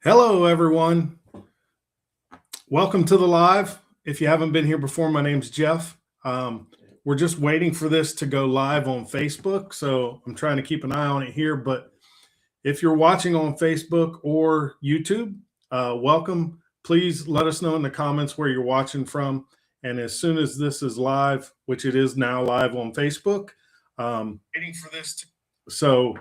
Hello, everyone. Welcome to the live. If you haven't been here before, my name's Jeff. We're just waiting for this to go live on Facebook, so I'm trying to keep an eye on it here. But if you're watching on Facebook or YouTube, welcome. Please let us know in the comments where you're watching from. And as soon as this is live, which it is now live on Facebook, waiting for this so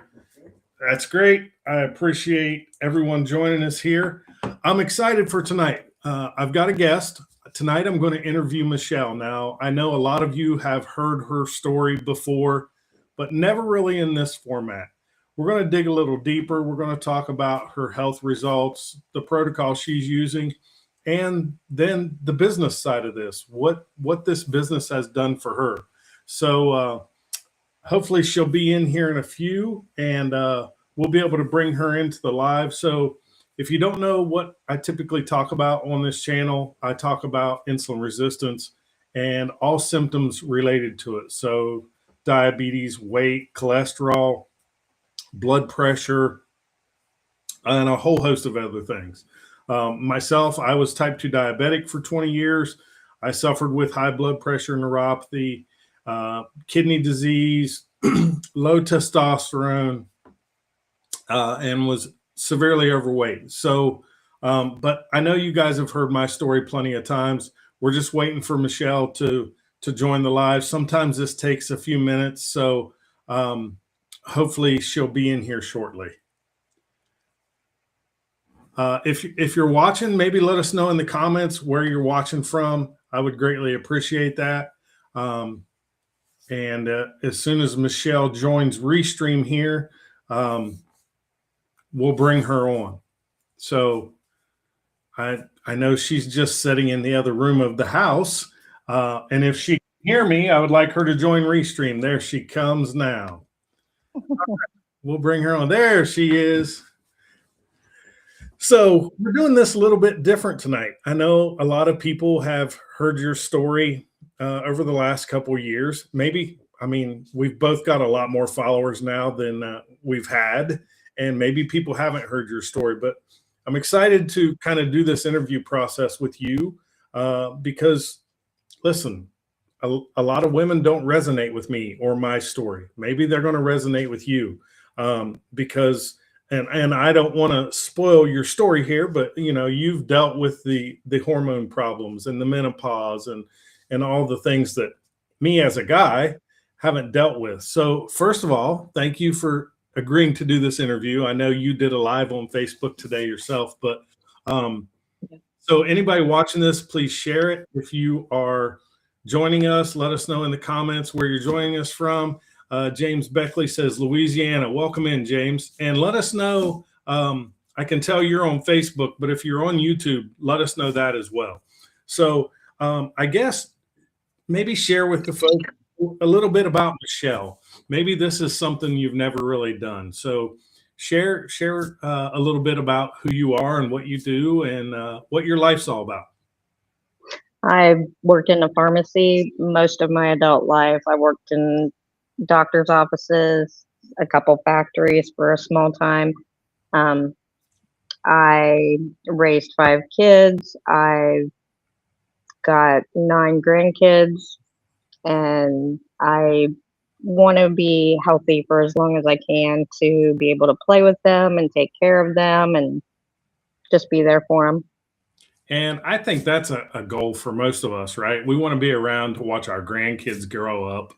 that's great. I appreciate everyone joining us here. I'm excited for tonight. I've got a guest. Tonight I'm going to interview Michelle. Now, I know a lot of you have heard her story before, but never really in this format. We're going to dig a little deeper. We're going to talk about her health results, the protocol she's using, and then the business side of this, what this business has done for her. So hopefully she'll be in here in a few, and we'll be able to bring her into the live. So if you don't know what I typically talk about on this channel, I talk about insulin resistance and all symptoms related to it. So diabetes, weight, cholesterol, blood pressure, and a whole host of other things. Myself, I was type 2 diabetic for 20 years. I suffered with high blood pressure, neuropathy, kidney disease, low testosterone, and was severely overweight. So, but I know you guys have heard my story plenty of times. We're just waiting for Michelle to join the live. Sometimes this takes a few minutes, so hopefully she'll be in here shortly. If you're watching, maybe let us know in the comments where you're watching from. I would greatly appreciate that. And as soon as Michelle joins Restream here, we'll bring her on. So I know she's just sitting in the other room of the house. And if she can hear me, I would like her to join Restream. There she comes now. We'll bring her on. There she is. So we're doing this a little bit different tonight. I know a lot of people have heard your story over the last couple of years. Maybe, I mean, we've both got a lot more followers now than we've had. And maybe people haven't heard your story, but I'm excited to kind of do this interview process with you because, listen, a lot of women don't resonate with me or my story. Maybe they're going to resonate with you because, and I don't want to spoil your story here, but you know, you've dealt with the hormone problems and the menopause and all the things that me as a guy haven't dealt with. So first of all, thank you for agreeing to do this interview. I know you did a live on Facebook today yourself, but so anybody watching this, please share it. If you are joining us, let us know in the comments where you're joining us from. James Beckley says, Louisiana. Welcome in, James. And let us know, I can tell you're on Facebook, but if you're on YouTube, let us know that as well. So I guess maybe share with the folks a little bit about Michelle. Maybe this is something you've never really done. So share a little bit about who you are and what you do and what your life's all about. I worked in a pharmacy most of my adult life. I worked in doctor's offices, a couple factories for a small time. I raised 5 kids. I've got 9 grandkids, and I want to be healthy for as long as I can to be able to play with them and take care of them and just be there for them. And I think that's a goal for most of us, right? We want to be around to watch our grandkids grow up.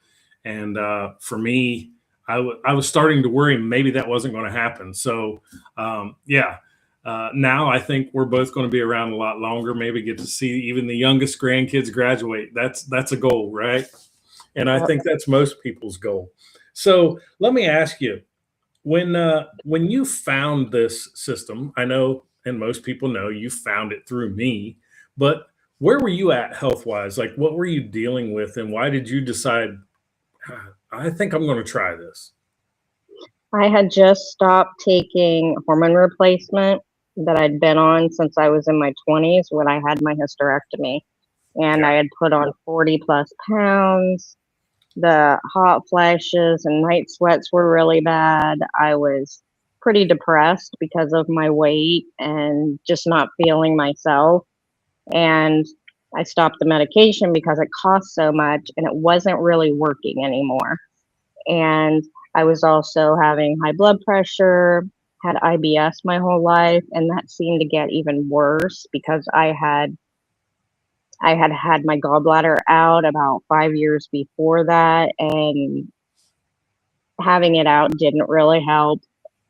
And for me, I was starting to worry maybe that wasn't going to happen. So, now I think we're both going to be around a lot longer, maybe get to see even the youngest grandkids graduate. That's a goal, right? And I think that's most people's goal. So let me ask you, when you found this system, I know, and most people know you found it through me, but where were you at health-wise? Like, what were you dealing with, and why did you decide, I think I'm going to try this? I had just stopped taking hormone replacement that I'd been on since I was in my 20s when I had my hysterectomy. And I had put on 40 plus pounds. The hot flashes and night sweats were really bad. I was pretty depressed because of my weight and just not feeling myself. And I stopped the medication because it cost so much and it wasn't really working anymore. And I was also having high blood pressure, had IBS my whole life, and that seemed to get even worse because I had my gallbladder out about 5 years before that, and having it out didn't really help.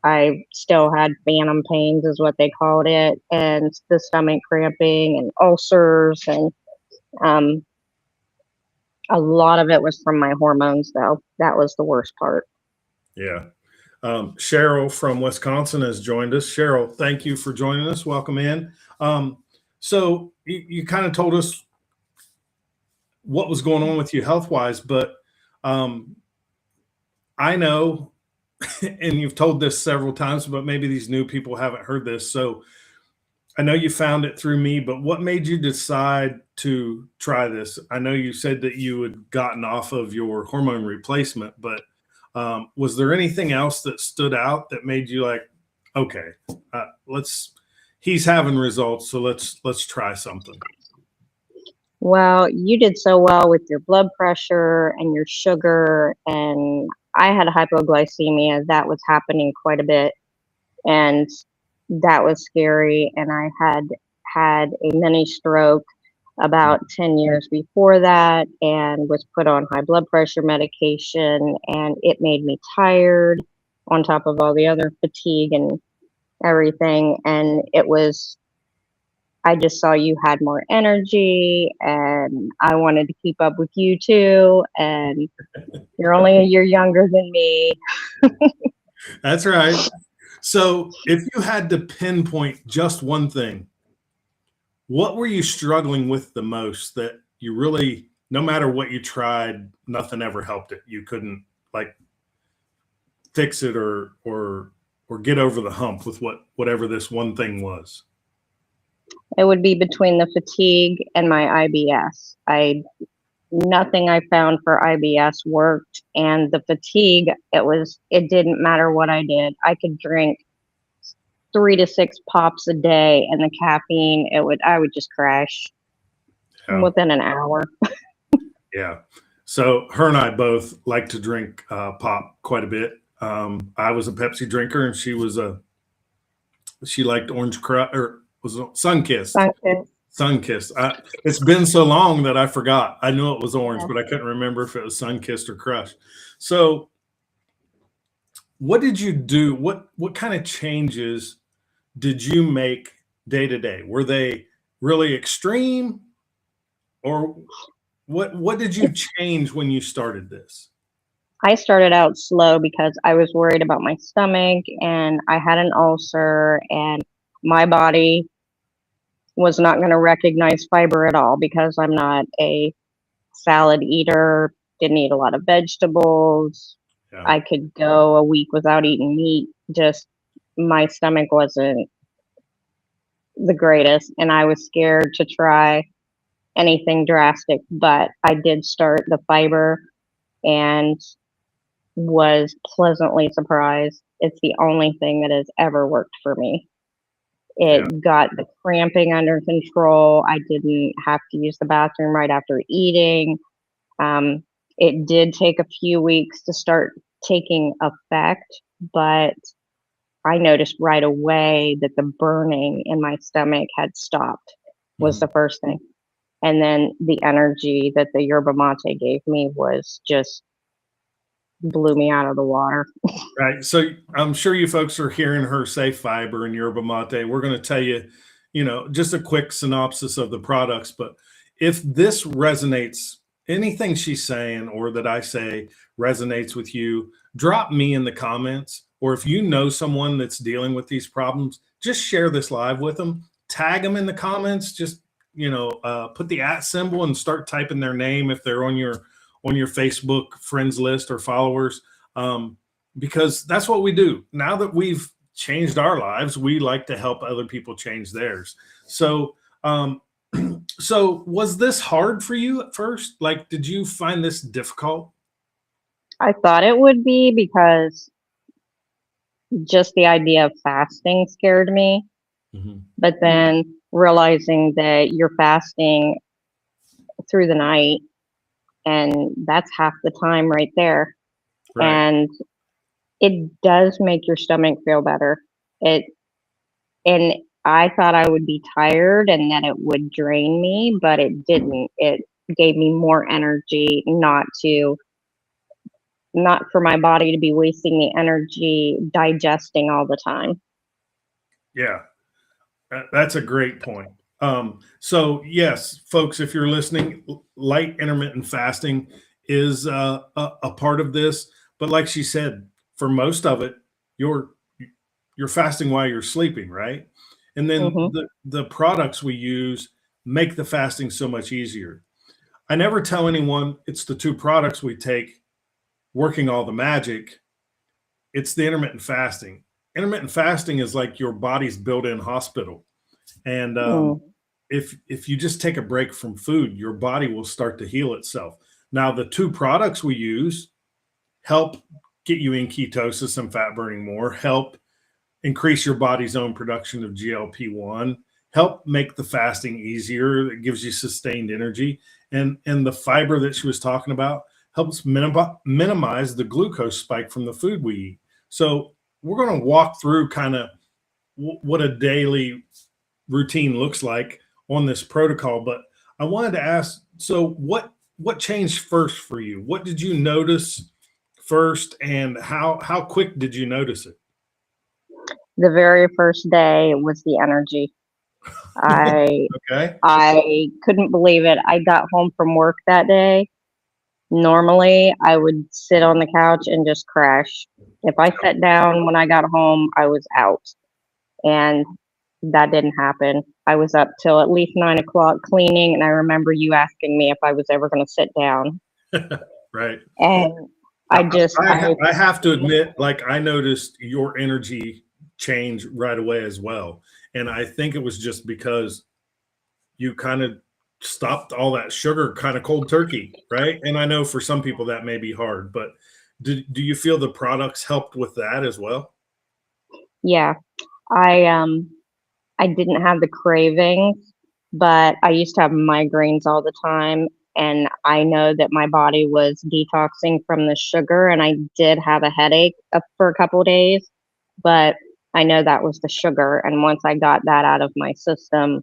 I still had phantom pains, is what they called it, and the stomach cramping and ulcers, and um, a lot of it was from my hormones, though. That was the worst part. Yeah. Cheryl from Wisconsin has joined us. Cheryl, thank you for joining us. Welcome in. So you kind of told us what was going on with you health wise, but I know, and you've told this several times, but maybe these new people haven't heard this. So I know you found it through me, but what made you decide to try this? I know you said that you had gotten off of your hormone replacement, but was there anything else that stood out that made you like, okay, he's having results, so let's try something. Well, you did so well with your blood pressure and your sugar, and I had hypoglycemia. That was happening quite a bit, and that was scary. And I had a mini stroke about 10 years before that and was put on high blood pressure medication, and it made me tired on top of all the other fatigue and everything. And I just saw you had more energy and I wanted to keep up with you too. And you're only a year younger than me. That's right. So if you had to pinpoint just one thing, what were you struggling with the most that you really, no matter what you tried, nothing ever helped it? You couldn't like fix it or get over the hump with whatever this one thing was. It would be between the fatigue and my IBS. Nothing I found for IBS worked, and the fatigue, it didn't matter what I did. I could drink 3 to 6 pops a day, and the caffeine, I would just crash within an hour. Yeah. So her and I both like to drink pop quite a bit. I was a Pepsi drinker, and she liked Orange Crush, or was it Sunkist? Sunkist. It's been so long that I forgot. I knew it was orange, but I couldn't remember if it was Sunkist or Crush. So what did you do? What kind of changes did you make day to day? Were they really extreme, or what did you change when you started this? I started out slow because I was worried about my stomach, and I had an ulcer, and my body was not going to recognize fiber at all because I'm not a salad eater, didn't eat a lot of vegetables. Yeah. I could go a week without eating meat. Just my stomach wasn't the greatest, and I was scared to try anything drastic, but I did start the fiber and was pleasantly surprised. It's the only thing that has ever worked for me. It got the cramping under control. I didn't have to use the bathroom right after eating. It did take a few weeks to start taking effect, but I noticed right away that the burning in my stomach had stopped, was the first thing. And then the energy that the yerba mate gave me was just blew me out of the water. Right. So I'm sure you folks are hearing her say fiber and yerba mate. We're going to tell you, just a quick synopsis of the products. But if this resonates, anything she's saying or that I say resonates with you, drop me in the comments. Or if you know someone that's dealing with these problems, just share this live with them. Tag them in the comments. Just, put the @ symbol and start typing their name if they're on your Facebook friends list or followers, because that's what we do. Now that we've changed our lives, we like to help other people change theirs. So, so was this hard for you at first? Like, did you find this difficult? I thought it would be because just the idea of fasting scared me. Mhm. But then realizing that you're fasting through the night, and that's half the time right there. Right. And it does make your stomach feel better. It and I thought I would be tired and that it would drain me, but it didn't. It gave me more energy, not for my body to be wasting the energy digesting all the time. Yeah. That's a great point. So yes, folks, if you're listening, light intermittent fasting is a part of this. But like she said, for most of it, you're you're fasting while you're sleeping, right? And then Hmm. the products we use make the fasting so much easier. I never tell anyone it's the two products we take working all the magic. It's the intermittent fasting. Intermittent fasting is like your body's built-in hospital. And Mm. if you just take a break from food, your body will start to heal itself. Now, the two products we use help get you in ketosis and fat burning more, help increase your body's own production of GLP-1, help make the fasting easier. It gives you sustained energy. And the fiber that she was talking about helps minimize the glucose spike from the food we eat. So we're going to walk through kind of what a daily routine looks like on this protocol. But I wanted to ask, so what changed first for you? What did you notice first, and how quick did you notice it? The very first day was the energy. I Okay. I couldn't believe it. I got home from work that day. Normally, I would sit on the couch and just crash. If I sat down when I got home, I was out. And that didn't happen. I was up till at least 9 o'clock cleaning, and I remember you asking me if I was ever going to sit down. Right. And I just, I have to admit, like, I noticed your energy change right away as well. And I think it was just because you kind of stopped all that sugar kind of cold turkey, right? And I know for some people that may be hard, but do you feel the products helped with that as well? yeah, I I didn't have the cravings, but I used to have migraines all the time. And I know that my body was detoxing from the sugar, and I did have a headache for a couple days, but I know that was the sugar. And once I got that out of my system,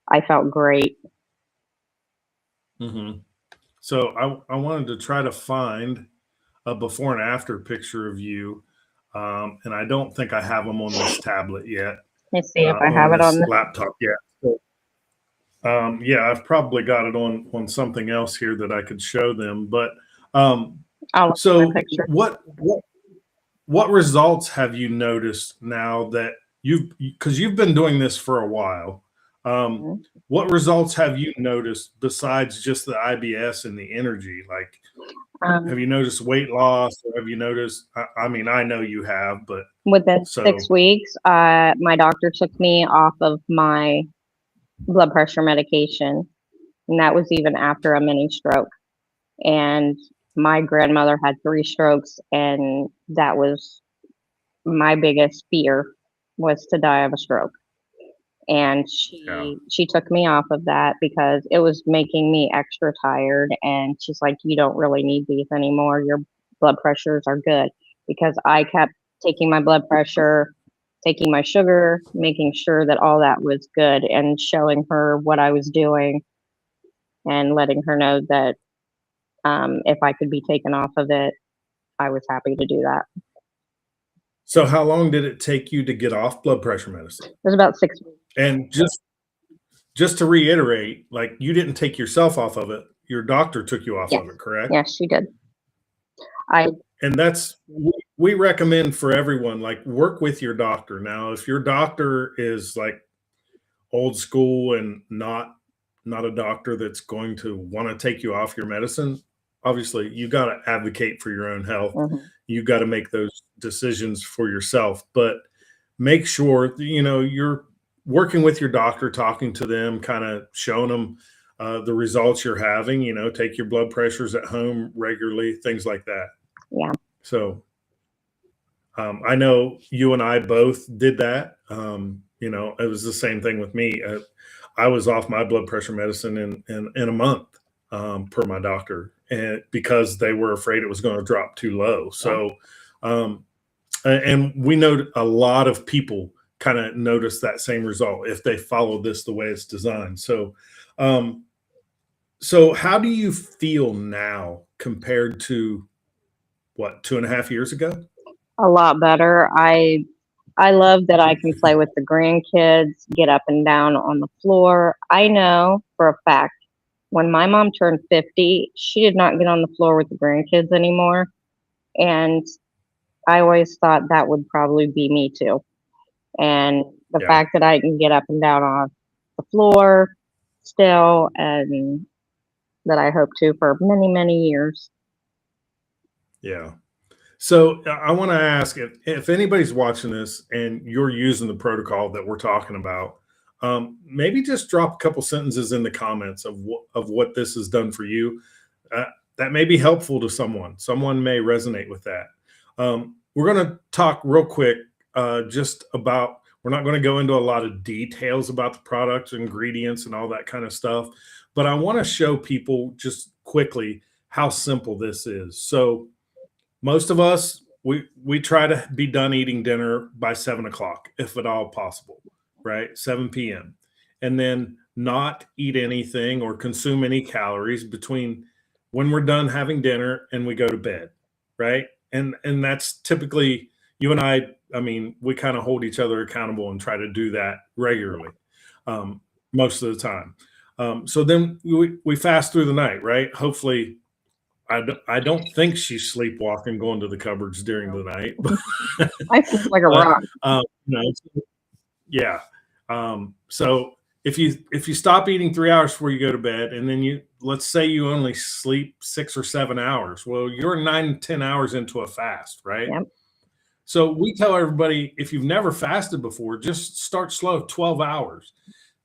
I felt great. Hmm. So I wanted to try to find a before and after picture of you. And I don't think I have them on this tablet yet, Let me see if I on have it on this the. laptop yet. So, yeah, I've probably got it on something else here that I could show them. But um, I'll look at my so picture. what results have you noticed now that because you've been doing this for a while? Um, Mhm. what results have you noticed besides just the IBS and the energy? Like, Um, have you noticed weight loss, or have you noticed? I mean, I know you have, but Within so 6 weeks, my doctor took me off of my blood pressure medication, and that was even after a mini stroke. And my grandmother had 3 strokes, and that was my biggest fear, was to die of a stroke. And yeah. she took me off of that because it was making me extra tired. And she's like, you don't really need these anymore. Your blood pressures are good. Because I kept taking my blood pressure, taking my sugar, making sure that all that was good, and showing her what I was doing, and letting her know that if I could be taken off of it, I was happy to do that. So how long did it take you to get off blood pressure medicine? It was about 6 weeks. And just to reiterate, like, you didn't take yourself off of it. Your doctor took you off Yes, of it, correct? yes, she did. I And that's we recommend for everyone, like, work with your doctor. Now, if your doctor is like old school and not a doctor that's going to want to take you off your medicine, obviously you got to advocate for your own health. mhm. You got to make those decisions for yourself, but make sure you're working with your doctor, talking to them, kind of showing them the results you're having. Take your blood pressures at home regularly, things like that. Yeah. So I know you and I both did that. It was the same thing with me. I was off my blood pressure medicine in a month, per my doctor, and because they were afraid it was going to drop too low. So, and we know a lot of people kind of notice that same result if they follow this the way it's designed. Um, so how do you feel now compared to what, 2.5 years ago? A lot better. I love that I can play with the grandkids, get up and down on the floor. I know for a fact when my mom turned 50, she did not get on the floor with the grandkids anymore. And I always thought that would probably be me too. And the Yeah. fact that I can get up and down on the floor still, and that I hope to for many, many years. Yeah. So I want to ask if anybody's watching this and you're using the protocol that we're talking about, maybe just drop a couple sentences in the comments of what this has done for you. Uh, that may be helpful to someone. Someone may resonate with that. We're going to talk real quick just about, we're not going to go into a lot of details about the product, ingredients, and all that kind of stuff. But I want to show people just quickly how simple this is. So most of us, we try to be done eating dinner by 7 o'clock, if at all possible, right? 7 p.m. And then not eat anything or consume any calories between when we're done having dinner and we go to bed, right? And that's typically, you and I mean, we kind of hold each other accountable and try to do that regularly, most of the time. So then we fast through the night, right? Hopefully, I don't think she's sleepwalking, going to the cupboards during the night. I feel like a But rock. yeah. So if you stop eating 3 hours before you go to bed, and then let's say you only sleep 6 or 7 hours, well, you're 9 to 10 hours into a fast, right? Yep. So we tell everybody, if you've never fasted before, just start slow, 12 hours.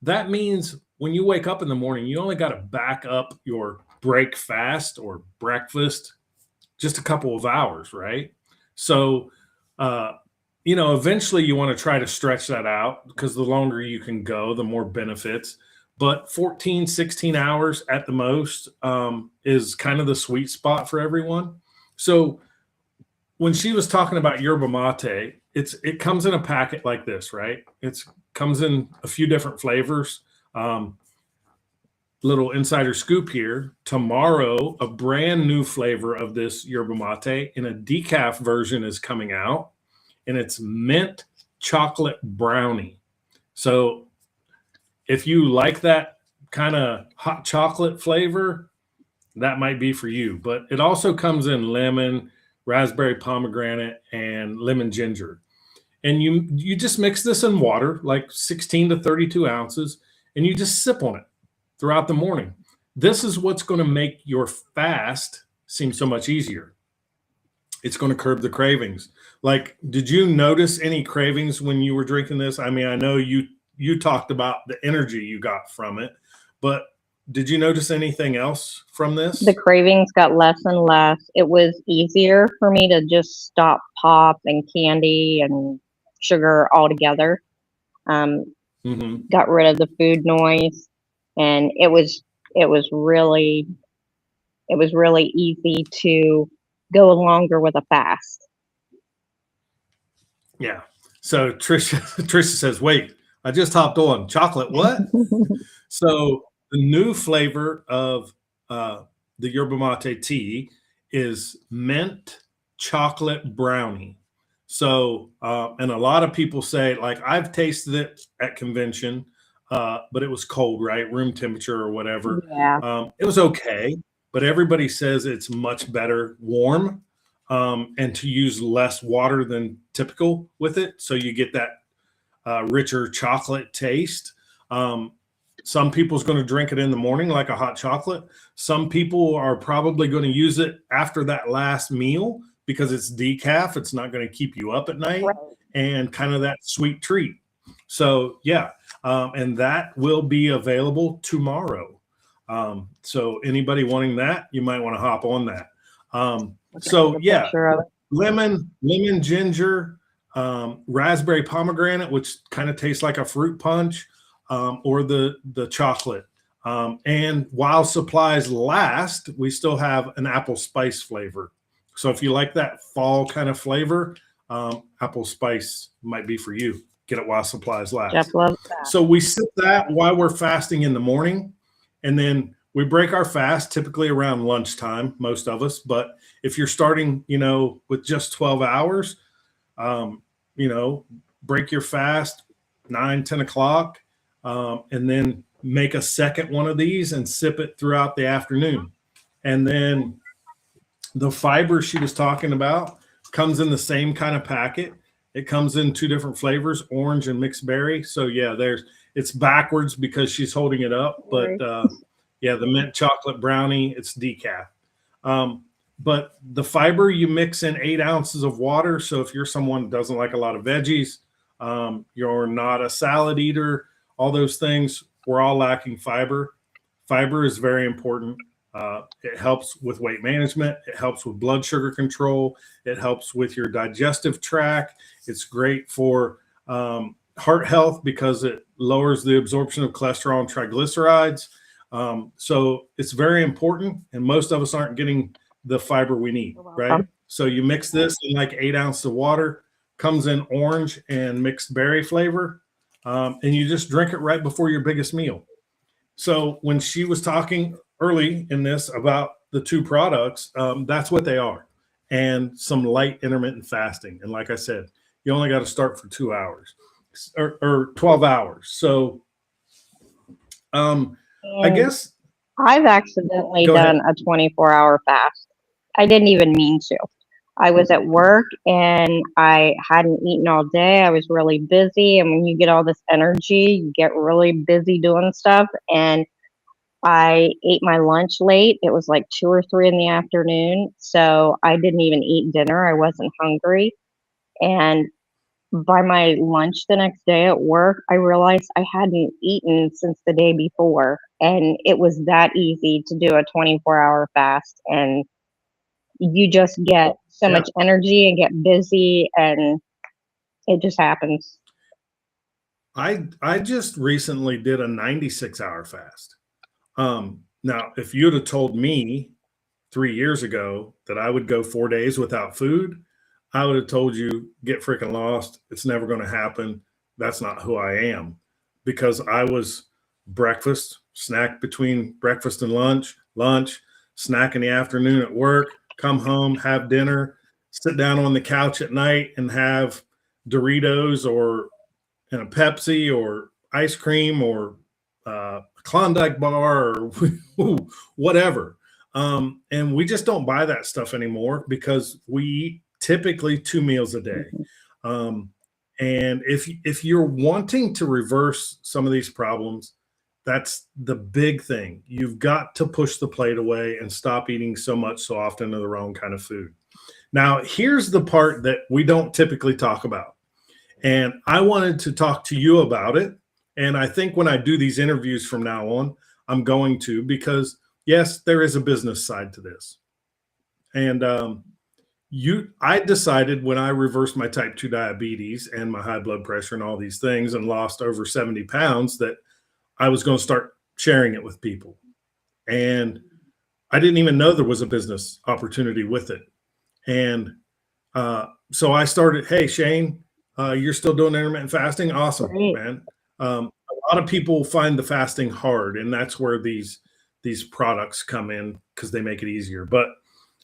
That means when you wake up in the morning, you only got to back up your break fast or breakfast just a couple of hours, right? So, eventually you want to try to stretch that out, because the longer you can go, the more benefits. But 14, 16 hours at the most is kind of the sweet spot for everyone. So when she was talking about yerba mate, it comes in a packet like this, right? It comes in a few different flavors. Little insider scoop here. Tomorrow, a brand new flavor of this yerba mate in a decaf version is coming out, and it's mint chocolate brownie. So if you like that kind of hot chocolate flavor, that might be for you. But it also comes in lemon, raspberry pomegranate, and lemon ginger. And you just mix this in water, like 16 to 32 ounces, and you just sip on it throughout the morning. This is what's going to make your fast seem so much easier. It's going to curb the cravings. Like, did you notice any cravings when you were drinking this? I mean, I know you talked about the energy you got from it, but did you notice anything else from this? The cravings got less and less. It was easier for me to just stop pop and candy and sugar altogether. Got rid of the food noise, and it was really easy to go longer with a fast. Yeah. So Trisha says, wait, I just hopped on chocolate. What? So the new flavor of the yerba mate tea is mint chocolate brownie. So, and a lot of people say, like, I've tasted it at convention, but it was cold, right? Room temperature or whatever. Yeah. It was okay, but everybody says it's much better warm, and to use less water than typical with it. So you get that richer chocolate taste. Some people's going to drink it in the morning like a hot chocolate. Some people are probably going to use it after that last meal because it's decaf. It's not going to keep you up at night, Right. and kind of that sweet treat. So yeah, and that will be available tomorrow. So anybody wanting that, you might want to hop on that. So yeah, lemon, ginger, raspberry pomegranate, which kind of tastes like a fruit punch, or the chocolate. And while supplies last, we still have an apple spice flavor. So if you like that fall kind of flavor, apple spice might be for you. Get it while supplies last. Jeff loves that. So we sip that while we're fasting in the morning, and then we break our fast typically around lunchtime, most of us. But if you're starting, with just 12 hours, break your fast 9, 10 o'clock, and then make a second one of these and sip it throughout the afternoon. And then the fiber she was talking about comes in the same kind of packet. It comes in 2 different flavors, orange and mixed berry. So yeah, it's backwards because she's holding it up, but yeah, the mint chocolate brownie, it's decaf. But the fiber, you mix in 8 ounces of water. So if you're someone who doesn't like a lot of veggies, you're not a salad eater, all those things, we're all lacking fiber. Fiber is very important. It helps with weight management. It helps with blood sugar control. It helps with your digestive tract. It's great for heart health because it lowers the absorption of cholesterol and triglycerides. So it's very important, and most of us aren't getting the fiber we need, right? So you mix this in like 8 ounces of water, comes in orange and mixed berry flavor, and you just drink it right before your biggest meal. So when she was talking early in this about the 2 products, that's what they are, and some light intermittent fasting. And like I said, you only got to start for 2 hours or 12 hours. So I guess I've accidentally done a 24-hour fast. I didn't even mean to. I was at work and I hadn't eaten all day. I was really busy. And when you get all this energy, you get really busy doing stuff. And I ate my lunch late. It was like 2 or 3 in the afternoon. So I didn't even eat dinner. I wasn't hungry. And by my lunch the next day at work, I realized I hadn't eaten since the day before. And it was that easy to do a 24-hour fast. And you just get so much energy and get busy, and it just happens. I just recently did a 96-hour fast. Now, if you'd have told me 3 years ago that I would go 4 days without food, I would have told you, get freaking lost. It's never going to happen. That's not who I am, because I was breakfast, snack between breakfast and lunch, snack in the afternoon at work, come home, have dinner, sit down on the couch at night and have Doritos or a Pepsi or ice cream or Klondike bar or whatever. And we just don't buy that stuff anymore because we eat typically 2 meals a day. And if you're wanting to reverse some of these problems, that's the big thing. You've got to push the plate away and stop eating so much so often of the wrong kind of food. Now, here's the part that we don't typically talk about. And I wanted to talk to you about it. And I think when I do these interviews from now on, I'm going to, because yes, there is a business side to this. And I decided when I reversed my type 2 diabetes and my high blood pressure and all these things and lost over 70 pounds that I was going to start sharing it with people. And I didn't even know there was a business opportunity with it. And so I started, hey, Shane, you're still doing intermittent fasting? Awesome, man. A lot of people find the fasting hard, and that's where these products come in because they make it easier. But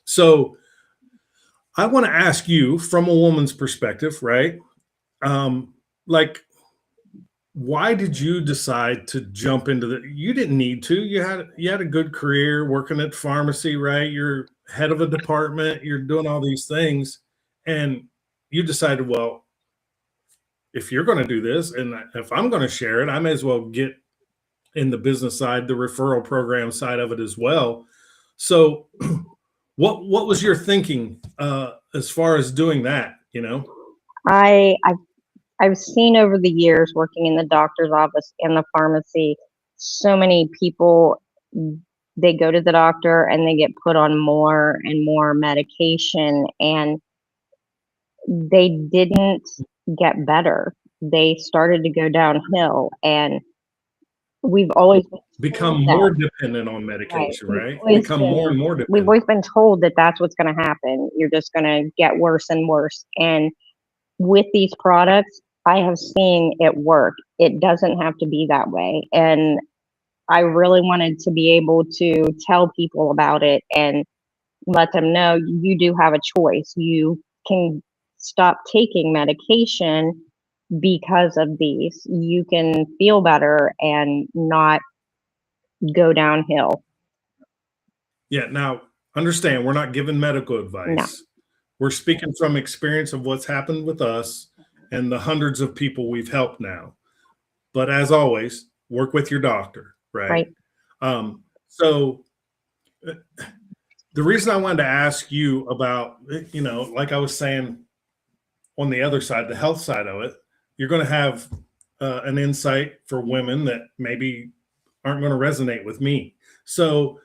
so I want to ask you from a woman's perspective, right? Like, why did you decide to jump into you didn't need to, you had a good career working at pharmacy, right? You're head of a department, you're doing all these things, and you decided, well, if you're going to do this and if I'm going to share it, I may as well get in the business side, the referral program side of it as well. So what was your thinking as far as doing that, I've seen over the years working in the doctor's office and the pharmacy, so many people, they go to the doctor and they get put on more and more medication, and they didn't get better. They started to go downhill, and we've always been Become told more that. dependent on Right. medication, We've right? always Become more and been more we've dependent. always been told that that's what's going to happen. You're just going to get worse and worse. And with these products, I have seen it work. It doesn't have to be that way. And I really wanted to be able to tell people about it and let them know you do have a choice. You can stop taking medication because of these. You can feel better and not go downhill. Yeah. Now, understand, we're not giving medical No. advice. We're speaking from experience of what's happened with us and the hundreds of people we've helped now. But as always, work with your doctor, right? Right. So the reason I wanted to ask you about, like I was saying on the other side, the health side of it, you're going to have an insight for women that maybe aren't going to resonate with me. So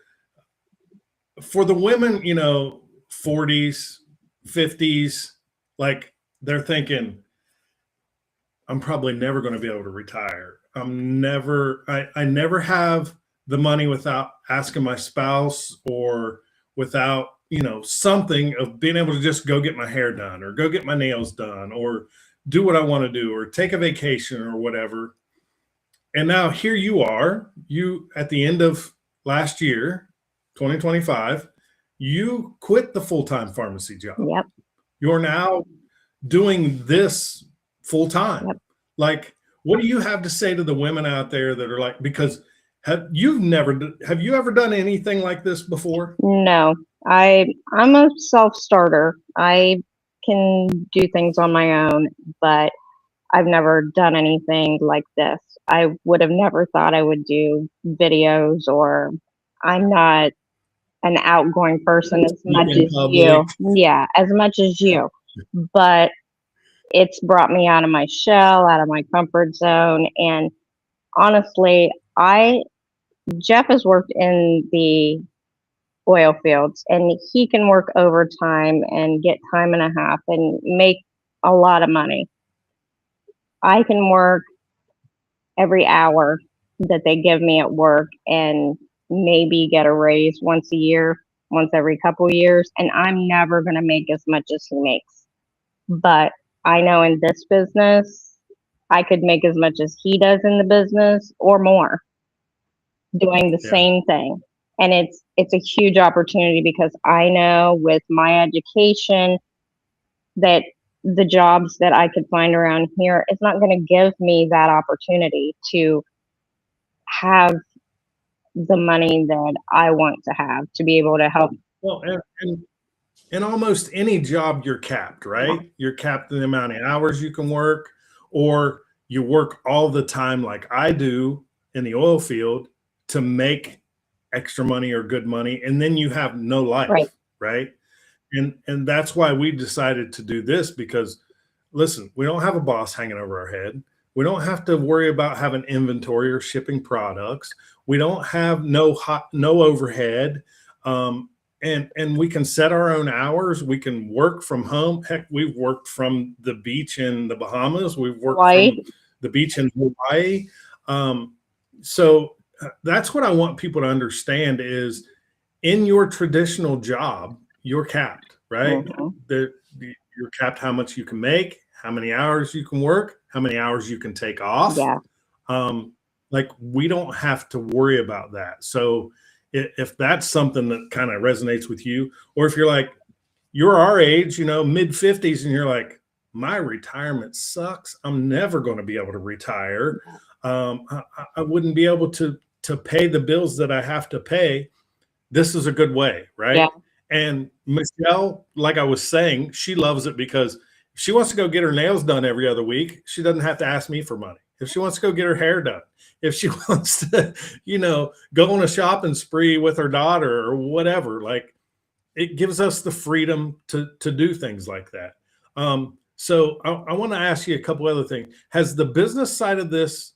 for the women, 40s, 50s, like they're thinking, I'm probably never going to be able to retire. I never have the money without asking my spouse or without, something of being able to just go get my hair done or go get my nails done or do what I want to do or take a vacation or whatever. And now here you are, you at the end of last year, 2025, you quit the full-time pharmacy job. Yep. You're now doing this full time. Yep. Like, what do you have to say to the women out there that are like, because have you ever done anything like this before? No. I'm a self-starter. I can do things on my own, but I've never done anything like this. I would have never thought I would do videos, or I'm not an outgoing person as much In as public. you. Yeah, as much as you. But it's brought me out of my shell, out of my comfort zone. And honestly, Jeff has worked in the oil fields, and he can work overtime and get time and a half and make a lot of money. I can work every hour that they give me at work and maybe get a raise once a year, once every couple years, and I'm never going to make as much as he makes. But I know in this business, I could make as much as he does in the business or more doing the Yeah. same thing. And it's a huge opportunity because I know with my education that the jobs that I could find around here, it's not going to give me that opportunity to have the money that I want to have to be able to help. Well, and in almost any job, you're capped, right? You're capped in the amount of hours you can work, or you work all the time like I do in the oil field to make extra money or good money, and then you have no life, right? And that's why we decided to do this, because listen, we don't have a boss hanging over our head. We don't have to worry about having inventory or shipping products. We don't have no overhead. And we can set our own hours. We can work from home. Heck, we've worked from the beach in the Bahamas. We've worked from the beach in Hawaii. So that's what I want people to understand is in your traditional job, you're capped, right? You're capped how much you can make, how many hours you can work, how many hours you can take off. Yeah. Like we don't have to worry about that. So if that's something that kind of resonates with you, or if you're like, you're our age, mid 50s, and you're like, my retirement sucks. I'm never going to be able to retire. I wouldn't be able to pay the bills that I have to pay. This is a good way, right? Yeah. And Michelle, like I was saying, she loves it because if she wants to go get her nails done every other week, she doesn't have to ask me for money. If she wants to go get her hair done, if she wants to, go on a shopping spree with her daughter or whatever, like it gives us the freedom to do things like that. So I want to ask you a couple other things. Has the business side of this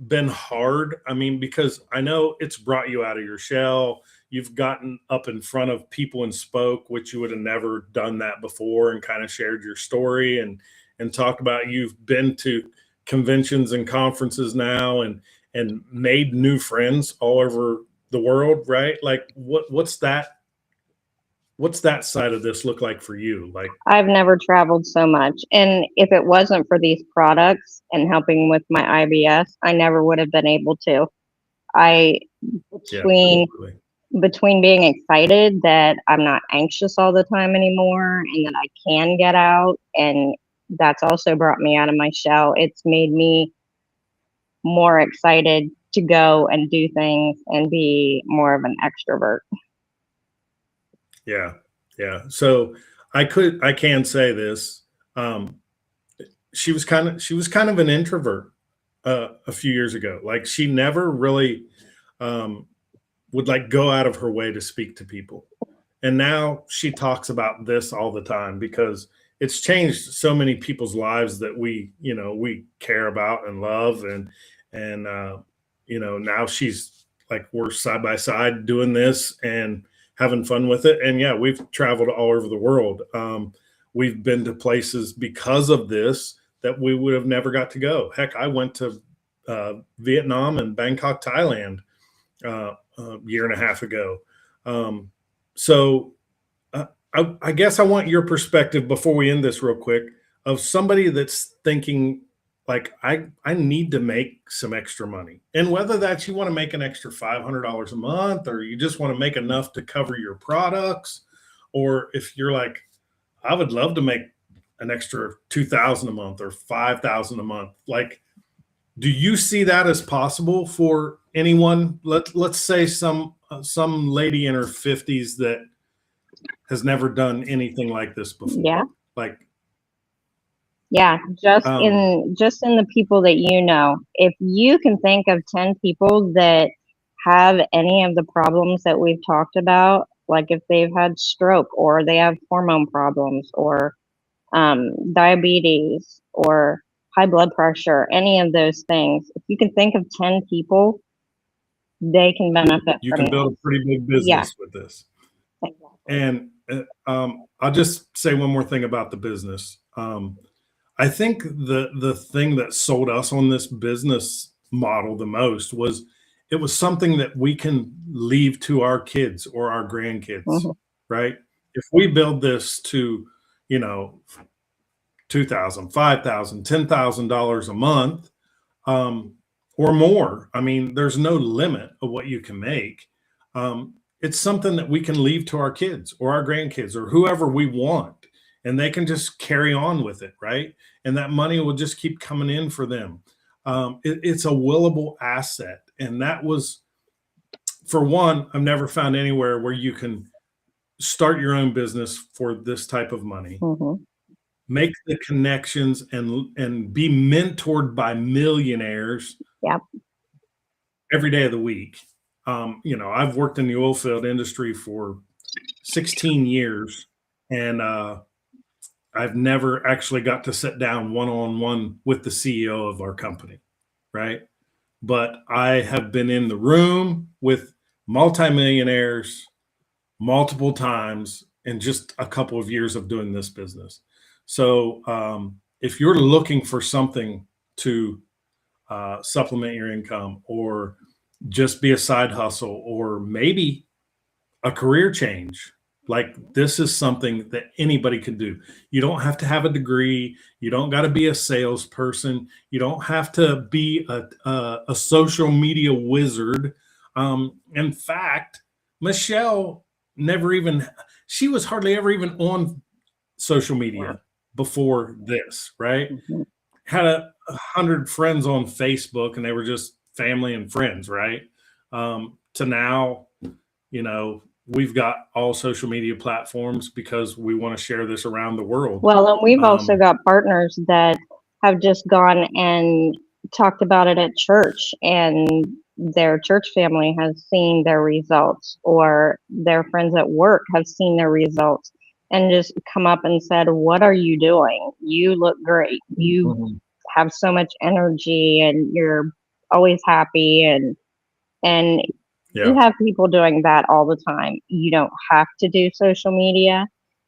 been hard? I mean, because I know it's brought you out of your shell. you've gotten up in front of people and spoke, which you would have never done that before, and kind of shared your story and talked about you've been to conventions and conferences now and made new friends all over the world, right? Like what's that side of this look like for you? Like, I've never traveled so much. And if it wasn't for these products and helping with my IBS, I never would have been able to. I yeah, between absolutely. between being excited that I'm not anxious all the time anymore and that I can get out, and that's also brought me out of my shell. It's made me more excited to go and do things and be more of an extrovert. Yeah. Yeah. So I can say this. Um, she was kind of an introvert a few years ago. Like she never really um, would like go out of her way to speak to people. And now she talks about this all the time because it's changed so many people's lives that we care about and love. And now she's like, we're side by side doing this and having fun with it. And yeah, we've traveled all over the world. We've been to places because of this that we would have never got to go. Heck, I went to Vietnam and Bangkok, Thailand, a year and a half ago. So I guess I want your perspective before we end this real quick of somebody that's thinking like I need to make some extra money, and whether that's you want to make an extra $500 a month, or you just want to make enough to cover your products, or if you're like I would love to make an extra 2,000 a month or 5,000 a month. Like, do you see that as possible for anyone? Let's say some lady in her 50s that has never done anything like this before. Yeah. Like, Yeah, just in the people that you know, if you can think of 10 people that have any of the problems that we've talked about, like if they've had stroke or they have hormone problems or diabetes or high blood pressure, any of those things, if you can think of 10 people, they can benefit you from can build a this. pretty big Yeah, business with this. exactly. And I'll just say one more thing about the business. I think the thing that sold us on this business model the most was it was something that we can leave to our kids or our grandkids, Hmm. right? If we build this to, you know, 2,000, 5,000, $10,000 a month, um, or more. I mean, there's no limit of what you can make. It's something that we can leave to our kids or our grandkids or whoever we want, and they can just carry on with it, right? And that money will just keep coming in for them. It's a willable asset, and that was, for one, I've never found anywhere where you can start your own business for this type of money, Hmm. make the connections, and be mentored by millionaires Yep. every day of the week. I've worked in the oil field industry for 16 years, and I've never actually got to sit down one on one with the CEO of our company, right? But I have been in the room with multimillionaires multiple times in just a couple of years of doing this business. So if you're looking for something to supplement your income, or just be a side hustle, or maybe a career change, like this is something that anybody can do. You don't have to have a degree. You don't got to be a salesperson. You don't have to be a social media wizard. In fact, Michelle never even, she was hardly ever even on social Yeah. media before this, right? Hmm. Had 100 friends on Facebook, and they were just family and friends, right? To now, we've got all social media platforms because we want to share this around the world. Well, and we've also Um, got partners that have just gone and talked about it at church, and their church family has seen their results, or their friends at work have seen their results, and just come up and said, "What are you doing? You look great. You Mhm. have so much energy, and you're always happy." And You have people doing that all the time. You don't have to do social media,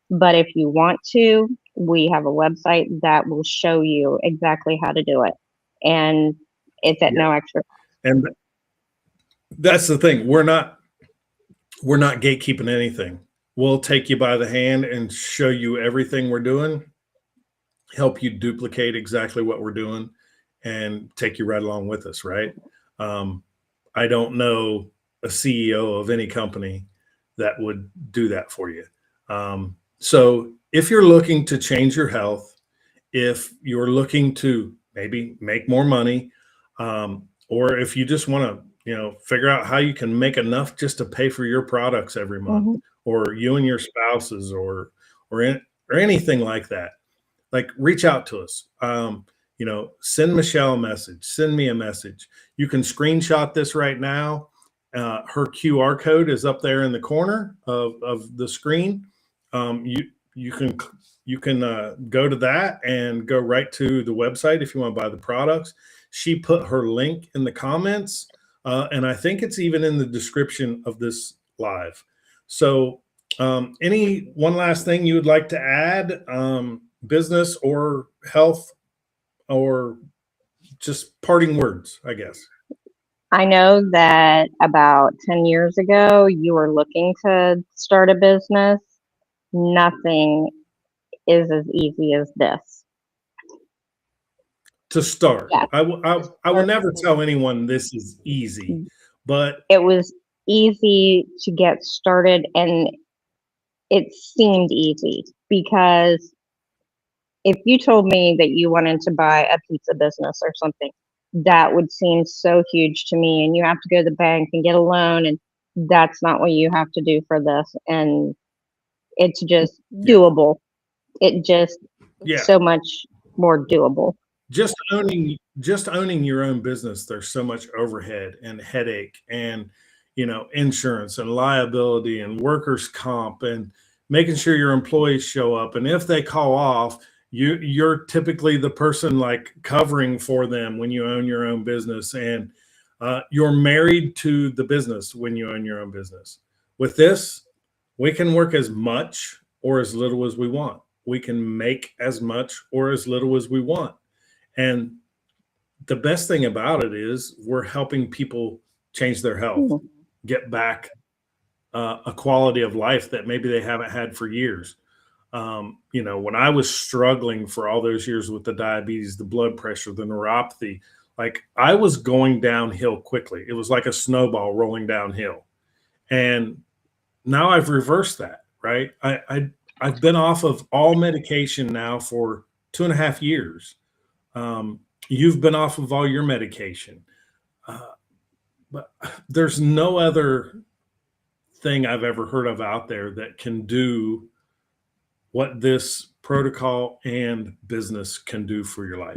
but if you want to, we have a website that will show you exactly how to do it. And it's at no extra cost. And that's the thing. We're not gatekeeping anything. We'll take you by the hand and show you everything we're doing, help you duplicate exactly what we're doing, and take you right along with us, right? I don't know a CEO of any company that would do that for you. So if you're looking to change your health, if you're looking to maybe make more money, or if you just want to, figure out how you can make enough just to pay for your products every month, or you and your spouses, or anything like that, like, reach out to us. Send Michelle a message, send me a message. You can screenshot this right now. Her QR code is up there in the corner of the screen. You can go to that and go right to the website if you want to buy the products. She put her link in the comments, and I think it's even in the description of this live. So any one last thing you would like to add, business or health, or just parting words, I guess? I know that about 10 years ago, you were looking to start a business. Nothing is as easy as this. To start, Yeah. I will never tell anyone this is easy, but it was easy to get started, and it seemed easy, because if you told me that you wanted to buy a pizza business or something, that would seem so huge to me, and you have to go to the bank and get a loan, and that's not what you have to do for this. And it's just doable. It just so much more doable. Just owning your own business, there's so much overhead and headache and insurance and liability and workers' comp and making sure your employees show up, and if they call off, you're typically the person like covering for them when you own your own business, and you're married to the business when you own your own business. With this, we can work as much or as little as we want. We can make as much or as little as we want. And the best thing about it is we're helping people change their health, get back a quality of life that maybe they haven't had for years. When I was struggling for all those years with the diabetes, the blood pressure, the neuropathy, like, I was going downhill quickly. It was like a snowball rolling downhill. And now I've reversed that, right? I've been off of all medication now for 2.5 years. You've been off of all your medication. But there's no other thing I've ever heard of out there that can do what this protocol and business can do for your life.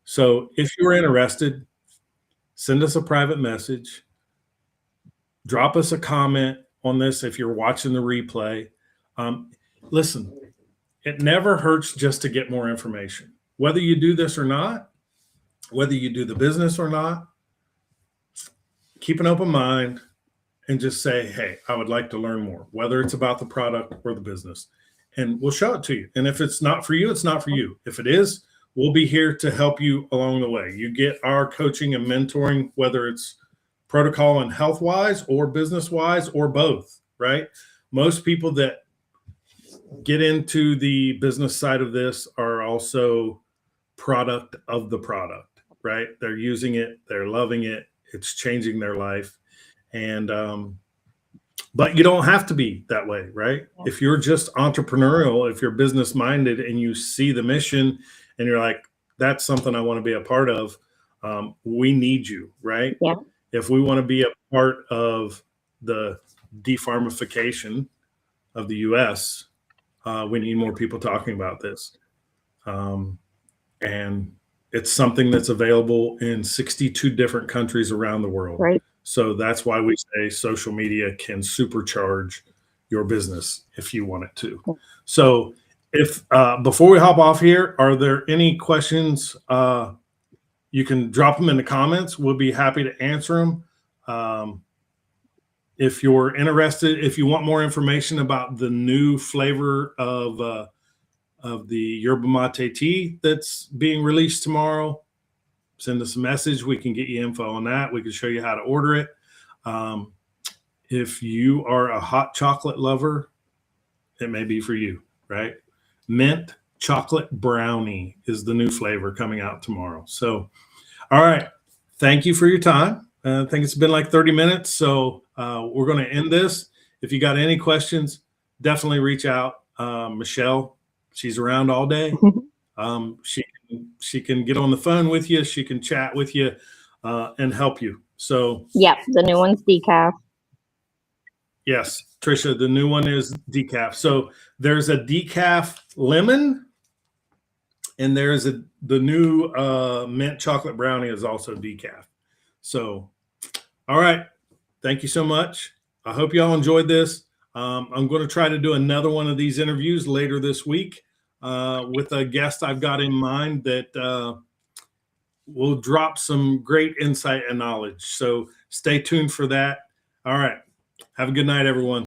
So if you're interested, send us a private message, drop us a comment on this if you're watching the replay. Listen, it never hurts just to get more information. Whether you do this or not, whether you do the business or not, keep an open mind and just say, hey, I would like to learn more, whether it's about the product or the business, and we'll show it to you. And if it's not for you, it's not for you. If it is, we'll be here to help you along the way. You get our coaching and mentoring, whether it's protocol and health wise or business wise or both, right? Most people that get into the business side of this are also product of the product, right? They're using it, they're loving it, it's changing their life. And but you don't have to be that way, right? If you're just entrepreneurial, if you're business minded and you see the mission and you're like, that's something I want to be a part of, we need you, right? If we want to be a part of the defarmification of the US, we need more people talking about this. And it's something that's available in 62 different countries around the world. So that's why we say social media can supercharge your business if you want it to. So if before we hop off here, are there any questions? You can drop them in the comments. We'll be happy to answer them. if you're interested, if you want more information about the new flavor of the yerba mate tea that's being released tomorrow, send us a message. We can get you info on that. We can show you how to order it. If you are a hot chocolate lover, it may be for you, right? Mint chocolate brownie is the new flavor coming out tomorrow. So, all right. Thank you for your time. I think it's been like 30 minutes. So we're going to end this. If you got any questions, definitely reach out. Michelle, she's around all day. She can get on the phone with you. She can chat with you and help you. So yep, the new one's decaf. Yes, Trisha, the new one is decaf. So there's a decaf lemon, and there's the new mint chocolate brownie is also decaf. So, all right. Thank you so much. I hope y'all enjoyed this. I'm going to try to do another one of these interviews later this week with a guest I've got in mind that will drop some great insight and knowledge. So stay tuned for that. All right. Have a good night, everyone.